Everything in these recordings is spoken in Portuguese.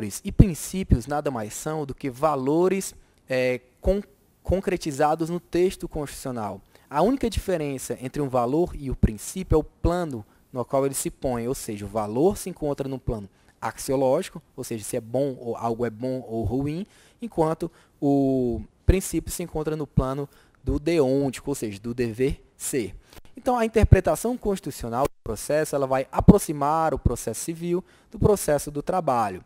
valores e princípios nada mais são do que valores concretizados no texto constitucional. A única diferença entre um valor e o princípio é o plano no qual ele se põe, ou seja, o valor se encontra no plano axiológico, ou seja, se é bom ou algo é bom ou ruim, enquanto o princípio se encontra no plano do deôntico, ou seja, do dever ser. Então, a interpretação constitucional do processo ela vai aproximar o processo civil do processo do trabalho.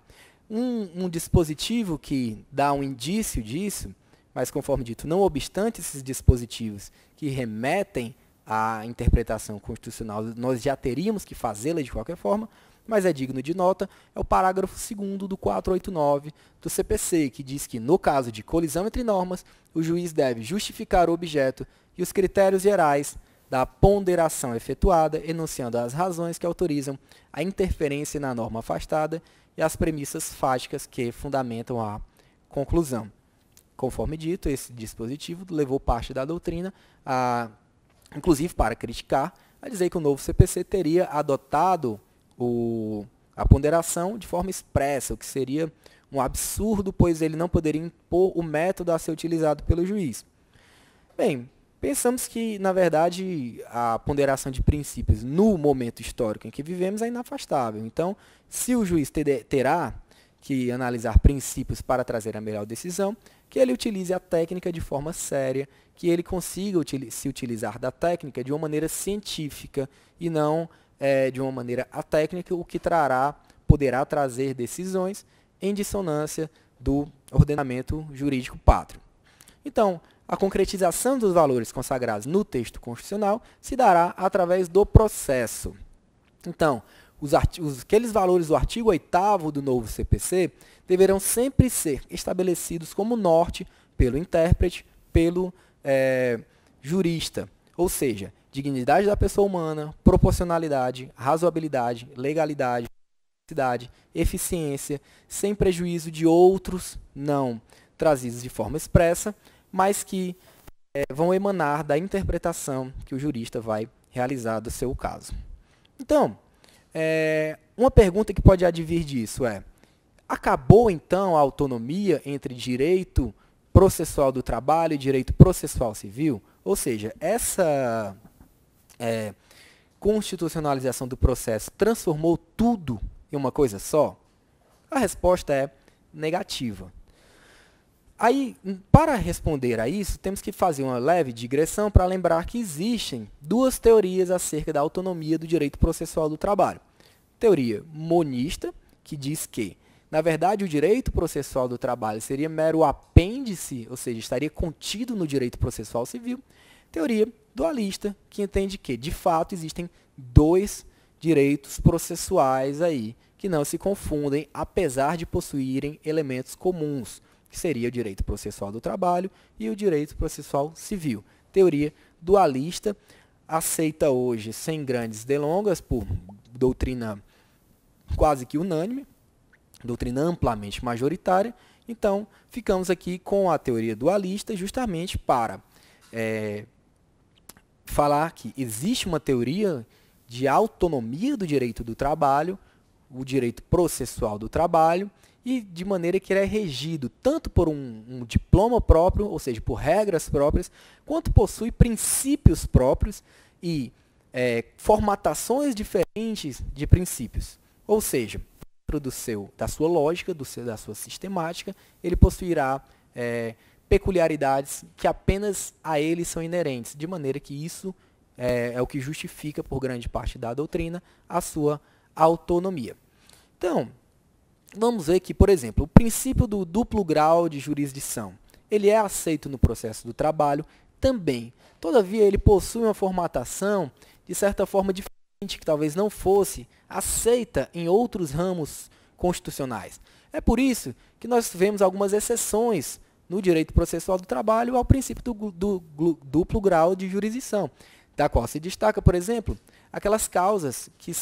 Um dispositivo que dá um indício disso, mas conforme dito, não obstante esses dispositivos que remetem à interpretação constitucional, nós já teríamos que fazê-la de qualquer forma, mas é digno de nota, é o parágrafo 2º do 489 do CPC, que diz que, no caso de colisão entre normas, o juiz deve justificar o objeto e os critérios gerais da ponderação efetuada, enunciando as razões que autorizam a interferência na norma afastada e as premissas fáticas que fundamentam a conclusão. Conforme dito, esse dispositivo levou parte da doutrina, inclusive para criticar, a dizer que o novo CPC teria adotado a ponderação de forma expressa, o que seria um absurdo, pois ele não poderia impor o método a ser utilizado pelo juiz. Bem, pensamos que, na verdade, a ponderação de princípios no momento histórico em que vivemos é inafastável. Então, se o juiz terá que analisar princípios para trazer a melhor decisão, que ele utilize a técnica de forma séria, que ele consiga se utilizar da técnica de uma maneira científica e não de uma maneira atécnica, o que poderá trazer decisões em dissonância do ordenamento jurídico pátrio. Então, a concretização dos valores consagrados no texto constitucional se dará através do processo. Então, aqueles valores do artigo 8º do novo CPC deverão sempre ser estabelecidos como norte pelo intérprete, pelo jurista, ou seja, dignidade da pessoa humana, proporcionalidade, razoabilidade, legalidade, eficiência, sem prejuízo de outros não trazidos de forma expressa, mas que vão emanar da interpretação que o jurista vai realizar do seu caso. Então, uma pergunta que pode advir disso é: acabou então a autonomia entre direito processual do trabalho e direito processual civil? Ou seja, essa constitucionalização do processo transformou tudo em uma coisa só? A resposta é negativa. Aí, para responder a isso, temos que fazer uma leve digressão para lembrar que existem duas teorias acerca da autonomia do direito processual do trabalho. Teoria monista, que diz que, na verdade, o direito processual do trabalho seria mero apêndice, ou seja, estaria contido no direito processual civil. Teoria dualista, que entende que, de fato, existem dois direitos processuais aí, que não se confundem, apesar de possuírem elementos comuns, que seria o direito processual do trabalho e o direito processual civil. Teoria dualista, aceita hoje, sem grandes delongas, por doutrina quase que unânime, doutrina amplamente majoritária. Então, ficamos aqui com a teoria dualista justamente para falar que existe uma teoria de autonomia do direito do trabalho, o direito processual do trabalho, e de maneira que ele é regido tanto por um diploma próprio, ou seja, por regras próprias, quanto possui princípios próprios e formatações diferentes de princípios. Ou seja, dentro da sua lógica, da sua sistemática, ele possuirá peculiaridades que apenas a ele são inerentes, de maneira que isso é o que justifica, por grande parte da doutrina, a sua autonomia. Então, vamos ver que, por exemplo, o princípio do duplo grau de jurisdição, ele é aceito no processo do trabalho também. Todavia, ele possui uma formatação, de certa forma, diferente, que talvez não fosse aceita em outros ramos constitucionais. É por isso que nós vemos algumas exceções no direito processual do trabalho ao princípio do duplo grau de jurisdição, da qual se destaca, por exemplo, aquelas causas que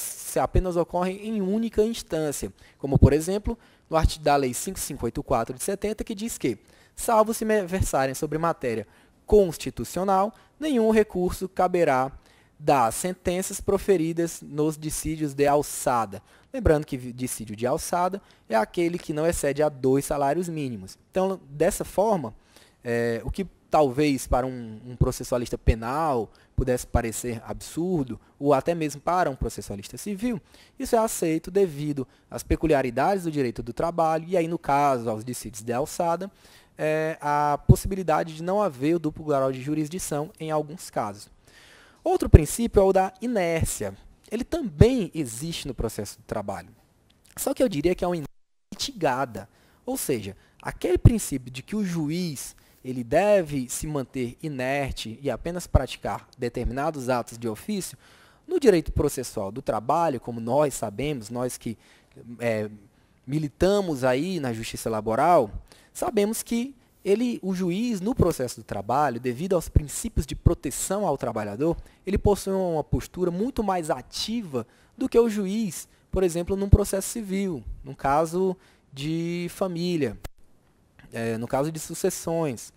apenas ocorrem em única instância, como, por exemplo, no artigo da Lei 5584 de 70, que diz que, salvo se versarem sobre matéria constitucional, nenhum recurso caberá das sentenças proferidas nos dissídios de alçada. Lembrando que dissídio de alçada é aquele que não excede a 2 salários mínimos. Então, dessa forma, o que talvez para um processualista penal pudesse parecer absurdo, ou até mesmo para um processualista civil, isso é aceito devido às peculiaridades do direito do trabalho, e aí, no caso, aos dissídios de alçada, a possibilidade de não haver o duplo grau de jurisdição em alguns casos. Outro princípio é o da inércia. Ele também existe no processo do trabalho. Só que eu diria que é uma inércia mitigada. Ou seja, aquele princípio de que o juiz ele deve se manter inerte e apenas praticar determinados atos de ofício, no direito processual do trabalho, como nós sabemos, nós que militamos aí na justiça laboral, sabemos que o juiz, no processo do trabalho, devido aos princípios de proteção ao trabalhador, ele possui uma postura muito mais ativa do que o juiz, por exemplo, num processo civil, no caso de família, no caso de sucessões.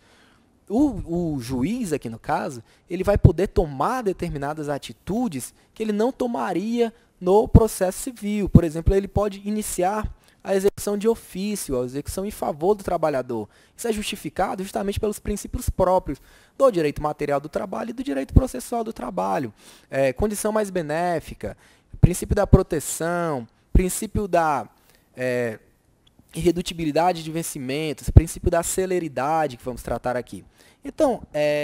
O juiz, aqui no caso, ele vai poder tomar determinadas atitudes que ele não tomaria no processo civil. Por exemplo, ele pode iniciar a execução de ofício, a execução em favor do trabalhador. Isso é justificado justamente pelos princípios próprios do direito material do trabalho e do direito processual do trabalho. Condição mais benéfica, princípio da proteção, princípio da irredutibilidade de vencimentos, princípio da celeridade, que vamos tratar aqui. Então,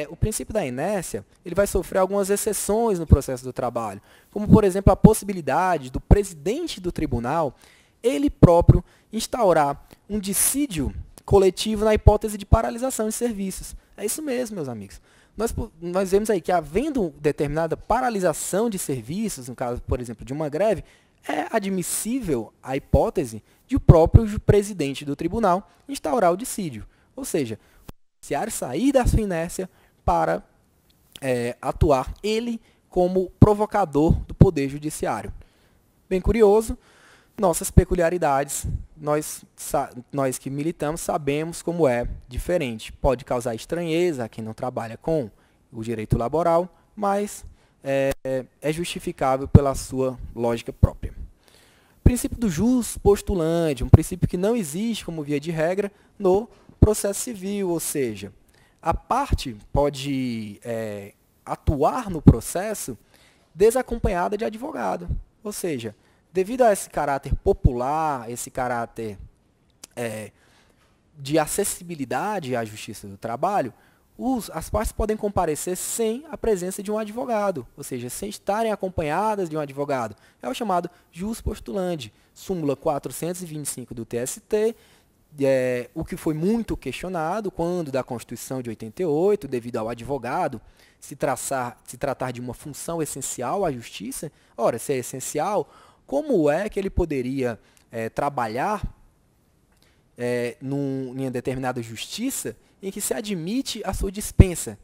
o princípio da inércia, ele vai sofrer algumas exceções no processo do trabalho, como, por exemplo, a possibilidade do presidente do tribunal ele próprio instaurar um dissídio coletivo na hipótese de paralisação de serviços. É isso mesmo, meus amigos. Nós vemos aí que, havendo determinada paralisação de serviços, no caso, por exemplo, de uma greve, é admissível a hipótese de o próprio presidente do tribunal instaurar o dissídio. Ou seja, o judiciário sair da sua inércia para atuar ele como provocador do poder judiciário. Bem curioso. Nossas peculiaridades, nós que militamos sabemos como é diferente. Pode causar estranheza a quem não trabalha com o direito laboral, mas é justificável pela sua lógica própria. Princípio do jus postulante, um princípio que não existe como via de regra no processo civil, ou seja, a parte pode atuar no processo desacompanhada de advogado, ou seja, devido a esse caráter popular, esse caráter de acessibilidade à justiça do trabalho, as partes podem comparecer sem a presença de um advogado, ou seja, sem estarem acompanhadas de um advogado. É o chamado jus postulandi, súmula 425 do TST, o que foi muito questionado quando da Constituição de 88, devido ao advogado se tratar de uma função essencial à justiça. Ora, se é essencial, como é que ele poderia trabalhar em uma determinada justiça em que se admite a sua dispensa?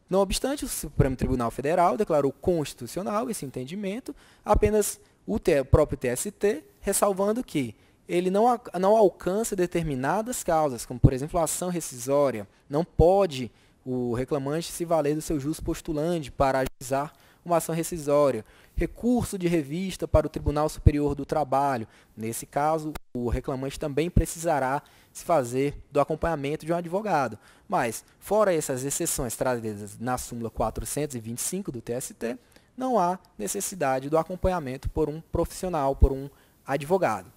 Não obstante, o Supremo Tribunal Federal declarou constitucional esse entendimento, apenas o próprio TST ressalvando que ele não alcança determinadas causas, como, por exemplo, a ação rescisória. Não pode o reclamante se valer do seu jus postulandi para ajuizar uma ação rescisória. Recurso de revista para o Tribunal Superior do Trabalho. Nesse caso, o reclamante também precisará se fazer do acompanhamento de um advogado. Mas, fora essas exceções trazidas na súmula 425 do TST, não há necessidade do acompanhamento por um profissional, por um advogado.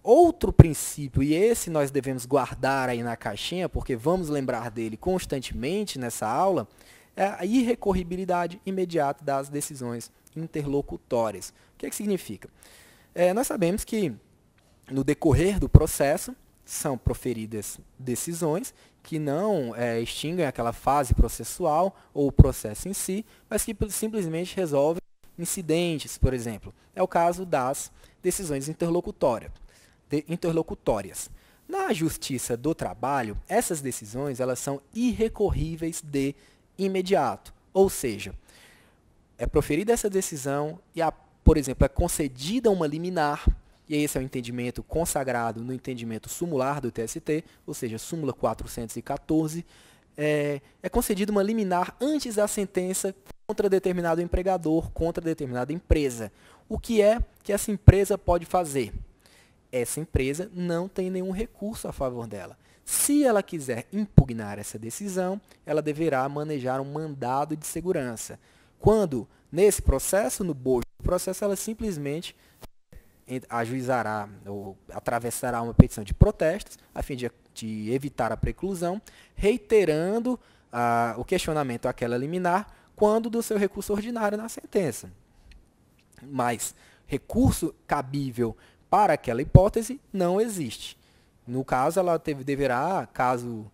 Outro princípio, e esse nós devemos guardar aí na caixinha, porque vamos lembrar dele constantemente nessa aula, é a irrecorribilidade imediata das decisões interlocutórias. O que significa? Nós sabemos que, no decorrer do processo, são proferidas decisões que não extinguem aquela fase processual ou o processo em si, mas que simplesmente resolvem incidentes, por exemplo. É o caso das decisões interlocutórias. Na Justiça do Trabalho, essas decisões elas são irrecorríveis de imediato, ou seja, é proferida essa decisão e, por exemplo, é concedida uma liminar, e esse é o entendimento consagrado no entendimento sumular do TST, ou seja, súmula 414, é concedida uma liminar antes da sentença contra determinado empregador, contra determinada empresa. O que é que essa empresa pode fazer? Essa empresa não tem nenhum recurso a favor dela. Se ela quiser impugnar essa decisão, ela deverá manejar um mandado de segurança. Quando, nesse processo, no bojo do processo, ela simplesmente ajuizará ou atravessará uma petição de protestos, a fim de evitar a preclusão, reiterando o questionamento àquela liminar, quando do seu recurso ordinário na sentença. Mas recurso cabível para aquela hipótese não existe. No caso, ela deverá, caso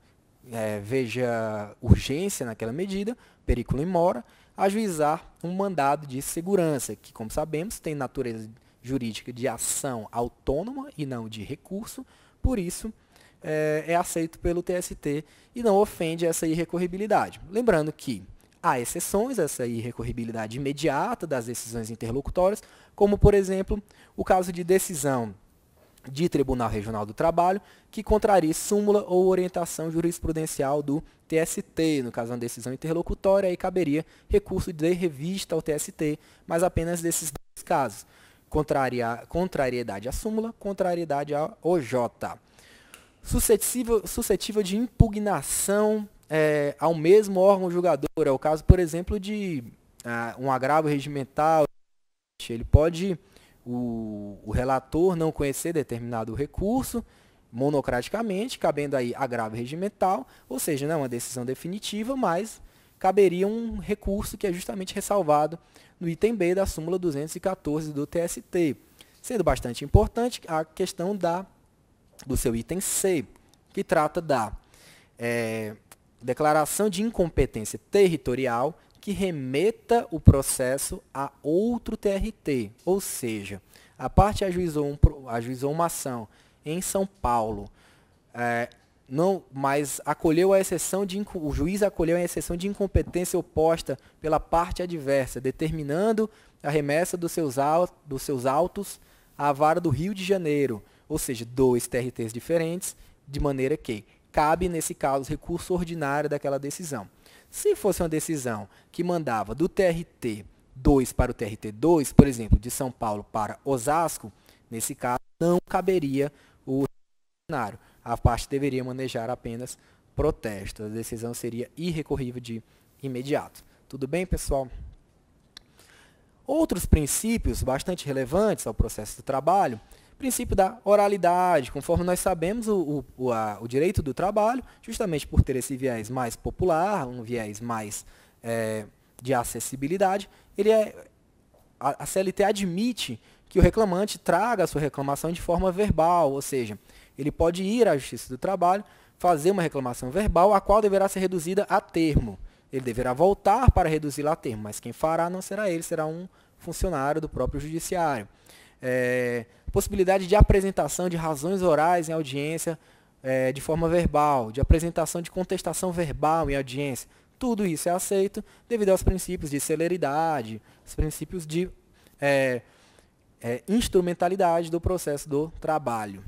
veja urgência naquela medida, periculum in mora, ajuizar um mandado de segurança, que, como sabemos, tem natureza jurídica de ação autônoma e não de recurso, por isso é aceito pelo TST e não ofende essa irrecorribilidade. Lembrando que há exceções a essa irrecorribilidade imediata das decisões interlocutórias, como, por exemplo, o caso de decisão de Tribunal Regional do Trabalho, que contraria súmula ou orientação jurisprudencial do TST. No caso, uma decisão interlocutória, aí caberia recurso de revista ao TST, mas apenas desses dois casos. Contrariedade à súmula, contrariedade à OJ. Suscetível de impugnação ao mesmo órgão julgador. É o caso, por exemplo, de um agravo regimental. Ele pode, o relator, não conhecer determinado recurso monocraticamente, cabendo aí agravo regimental, ou seja, não é uma decisão definitiva, mas caberia um recurso que é justamente ressalvado no item B da súmula 214 do TST. Sendo bastante importante a questão do seu item C, que trata da declaração de incompetência territorial que remeta o processo a outro TRT, ou seja, a parte ajuizou uma ação em São Paulo, mas acolheu a exceção o juiz acolheu a exceção de incompetência oposta pela parte adversa, determinando a remessa dos seus autos à vara do Rio de Janeiro, ou seja, dois TRTs diferentes, de maneira que cabe, nesse caso, recurso ordinário daquela decisão. Se fosse uma decisão que mandava do TRT 2 para o TRT 2, por exemplo, de São Paulo para Osasco, nesse caso não caberia o ordinário. A parte deveria manejar apenas protesto. A decisão seria irrecorrível de imediato. Tudo bem, pessoal? Outros princípios bastante relevantes ao processo do trabalho: princípio da oralidade. Conforme nós sabemos, o direito do trabalho, justamente por ter esse viés mais popular, um viés mais de acessibilidade, a CLT admite que o reclamante traga a sua reclamação de forma verbal, ou seja, ele pode ir à Justiça do Trabalho, fazer uma reclamação verbal, a qual deverá ser reduzida a termo. Ele deverá voltar para reduzi-la a termo, mas quem fará não será ele, será um funcionário do próprio judiciário. Possibilidade de apresentação de razões orais em audiência de forma verbal, de apresentação de contestação verbal em audiência. Tudo isso é aceito devido aos princípios de celeridade, os princípios de instrumentalidade do processo do trabalho.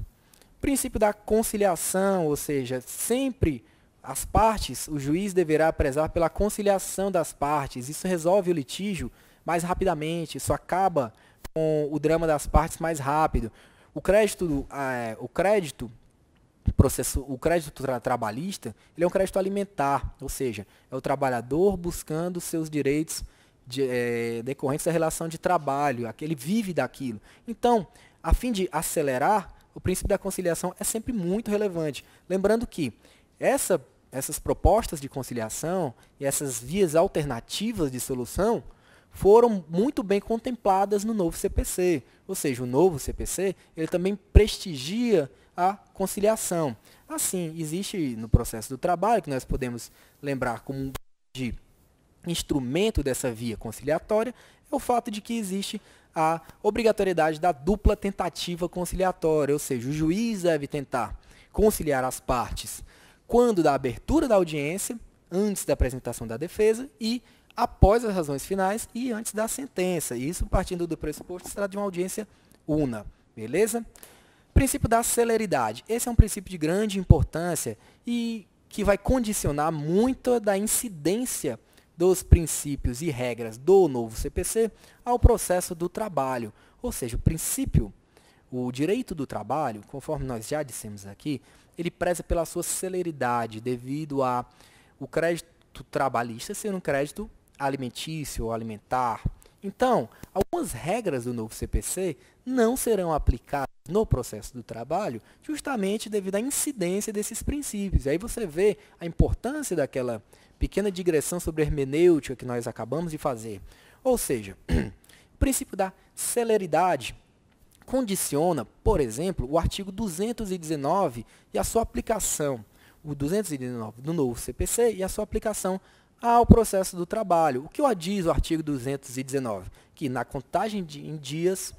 Princípio da conciliação, ou seja, sempre as partes, o juiz deverá prezar pela conciliação das partes. Isso resolve o litígio mais rapidamente, isso acaba com o drama das partes mais rápido. O crédito trabalhista, ele é um crédito alimentar, ou seja, é o trabalhador buscando seus direitos decorrentes da relação de trabalho, ele vive daquilo. Então, a fim de acelerar, o princípio da conciliação é sempre muito relevante. Lembrando que essas propostas de conciliação e essas vias alternativas de solução foram muito bem contempladas no novo CPC. Ou seja, o novo CPC ele também prestigia a conciliação. Assim, existe no processo do trabalho, que nós podemos lembrar como um de instrumento dessa via conciliatória, é o fato de que existe a obrigatoriedade da dupla tentativa conciliatória, ou seja, o juiz deve tentar conciliar as partes quando da abertura da audiência, antes da apresentação da defesa e após as razões finais e antes da sentença. Isso partindo do pressuposto que se trata de uma audiência una. Beleza? Princípio da celeridade. Esse é um princípio de grande importância e que vai condicionar muito da incidência dos princípios e regras do novo CPC ao processo do trabalho. Ou seja, o direito do trabalho, conforme nós já dissemos aqui, ele preza pela sua celeridade devido a o crédito trabalhista ser um crédito alimentício ou alimentar. Então, algumas regras do novo CPC não serão aplicadas no processo do trabalho justamente devido à incidência desses princípios. E aí você vê a importância daquela pequena digressão sobre hermenêutica que nós acabamos de fazer. Ou seja, o princípio da celeridade condiciona, por exemplo, o artigo 219 e a sua aplicação, o 219 do novo CPC e a sua aplicação ao processo do trabalho. O que diz o artigo 219? Que na contagem em dias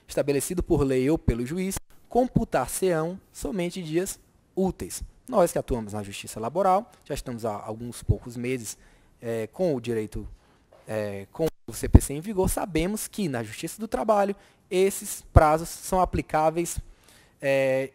estabelecido por lei ou pelo juiz, computar-se-ão somente dias úteis. Nós que atuamos na justiça laboral, já estamos há alguns poucos meses com o direito, com o CPC em vigor, sabemos que na justiça do trabalho esses prazos são aplicáveis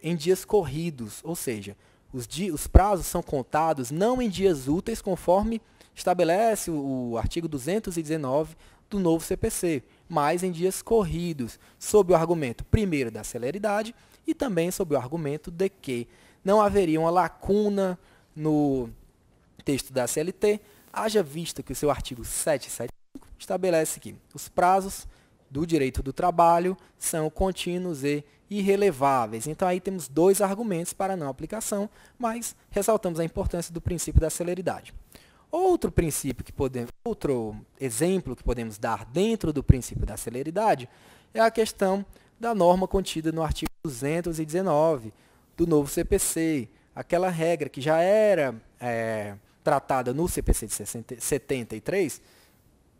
em dias corridos, ou seja, os prazos são contados não em dias úteis, conforme estabelece o artigo 219 do novo CPC, mas em dias corridos, sob o argumento, primeiro, da celeridade e também sob o argumento de que não haveria uma lacuna no texto da CLT, haja vista que o seu artigo 775 estabelece que os prazos do direito do trabalho são contínuos e irreleváveis. Então, aí temos dois argumentos para não aplicação, mas ressaltamos a importância do princípio da celeridade. Outro exemplo que podemos dar dentro do princípio da celeridade é a questão da norma contida no artigo 219 do novo CPC, aquela regra que já era tratada no CPC de 73,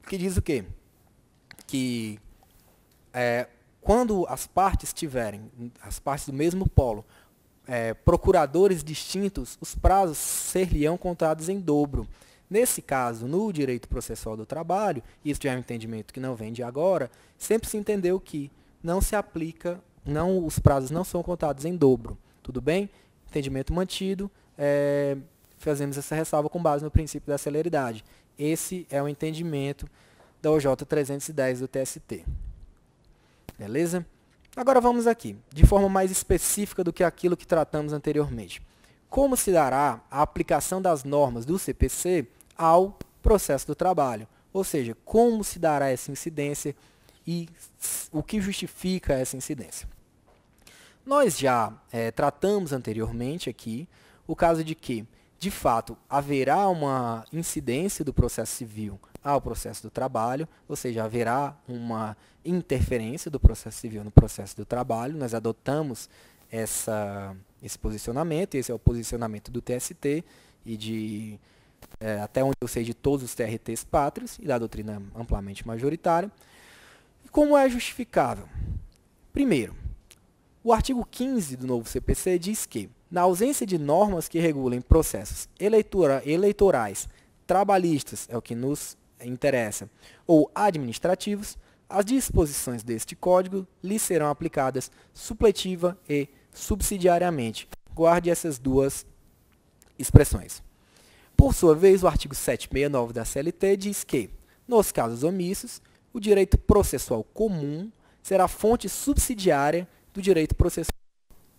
que diz o quê? Que quando as partes do mesmo polo, procuradores distintos, os prazos ser-lhe-ão contados em dobro. Nesse caso, no direito processual do trabalho, isso já é um entendimento que não vem de agora, sempre se entendeu que não se aplica, os prazos não são contados em dobro. Tudo bem? Entendimento mantido, fazemos essa ressalva com base no princípio da celeridade. Esse é o entendimento da OJ 310 do TST. Beleza? Agora vamos aqui, de forma mais específica do que aquilo que tratamos anteriormente. Como se dará a aplicação das normas do CPC ao processo do trabalho? Ou seja, como se dará essa incidência e o que justifica essa incidência? Nós já tratamos anteriormente aqui o caso de que, de fato, haverá uma incidência do processo civil ao processo do trabalho, ou seja, haverá uma interferência do processo civil no processo do trabalho. Nós adotamos esse posicionamento, esse é o posicionamento do TST e até onde eu sei, de todos os TRTs pátrios e da doutrina amplamente majoritária. E como é justificável? Primeiro, o artigo 15 do novo CPC diz que, na ausência de normas que regulem processos eleitorais, trabalhistas, é o que nos interessa, ou administrativos, as disposições deste Código lhes serão aplicadas supletiva e subsidiariamente. Guarde essas duas expressões. Por sua vez, o artigo 769 da CLT diz que, nos casos omissos, o direito processual comum será fonte subsidiária do direito processual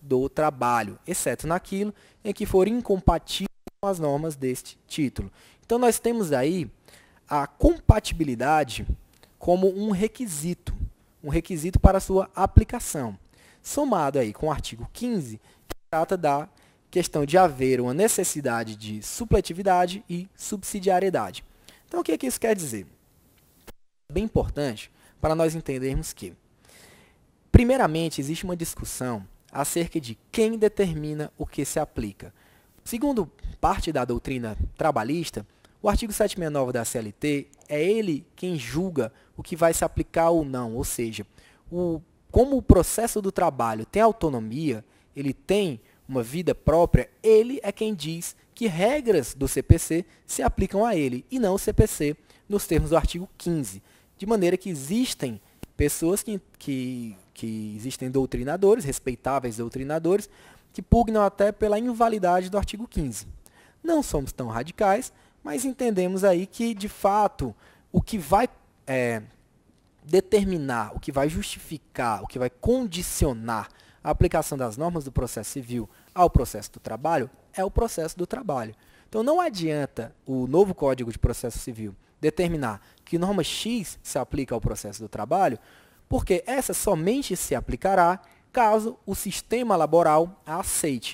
do trabalho, exceto naquilo em que for incompatível com as normas deste título. Então, nós temos aí a compatibilidade como um requisito para a sua aplicação, somado aí com o artigo 15, que trata da questão de haver uma necessidade de supletividade e subsidiariedade. Então, o que isso quer dizer? É bem importante para nós entendermos que, primeiramente, existe uma discussão acerca de quem determina o que se aplica. Segundo parte da doutrina trabalhista, o artigo 769 da CLT é ele quem julga o que vai se aplicar ou não, ou seja, como o processo do trabalho tem autonomia, ele tem uma vida própria, ele é quem diz que regras do CPC se aplicam a ele, e não o CPC nos termos do artigo 15. De maneira que existem pessoas que existem doutrinadores, respeitáveis doutrinadores, que pugnam até pela invalidade do artigo 15. Não somos tão radicais, Mas entendemos aí que, de fato, o que vai determinar, o que vai justificar, o que vai condicionar a aplicação das normas do processo civil ao processo do trabalho é o processo do trabalho. Então não adianta o novo Código de Processo Civil determinar que norma X se aplica ao processo do trabalho, porque essa somente se aplicará caso o sistema laboral a aceite.